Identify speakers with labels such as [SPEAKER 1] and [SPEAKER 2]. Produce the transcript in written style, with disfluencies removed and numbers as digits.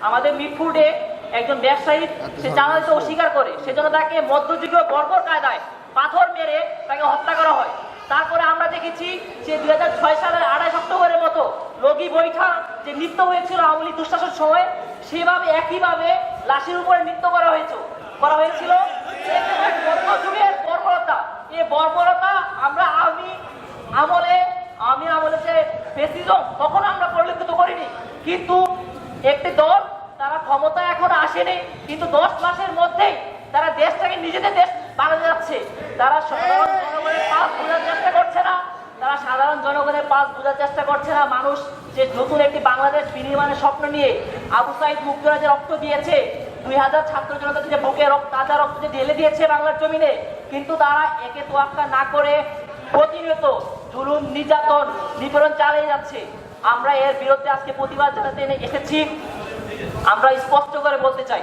[SPEAKER 1] আমাদের মিরপুরে একজন ব্যবসায়ী সে জানাতে অস্বীকার করে, সেজন্য তাকে মধ্যযুগীয় বর্বর কায়দায় পাথর মেরে তাকে হত্যা করা হয়। তারপরে আমরা দেখেছি যে 2006 সালের 28 অক্টোবরের মতো লগি বৈঠা যে নৃত্য হয়েছিল আওয়ামী লীগ দুঃশাসন সময়, সেভাবে একইভাবে লাশের উপরে নৃত্য করা হয়েছিল। মধ্যযুগের বর্বরতা, এই বর্বরতা আমরা আমি আমলে যে ফ্যাসিজম তখন আমরা পরিলক্ষিত করিনি, কিন্তু একটি দল তারা ক্ষমতায় এখন আসেনি, কিন্তু 10 মাসের মধ্যেই তারা দেশটাকে নিজেদের দেশ বানাতে যাচ্ছে। তারা সাধারণ জনগণের পাস বোঝার চেষ্টা করছে না, মানুষ যে নতুন একটি বাংলাদেশ বিনির্মাণের স্বপ্ন নিয়ে আবু সাইদ মুক্তিযোদ্ধাদের রক্ত দিয়েছে, 2000 ছাত্র জনতা যে বুকে তাজা রক্ত যে ঢেলে দিয়েছে বাংলার জমিনে, কিন্তু তারা একে তোয়াক্কা না করে প্রতিনিয়ত জুলুম, নির্যাতন, নিপীড়ন চালিয়ে যাচ্ছে। আমরা এর বিরুদ্ধে আজকে প্রতিবাদ জানাতে এসেছি। আমরা স্পষ্ট করে বলতে চাই,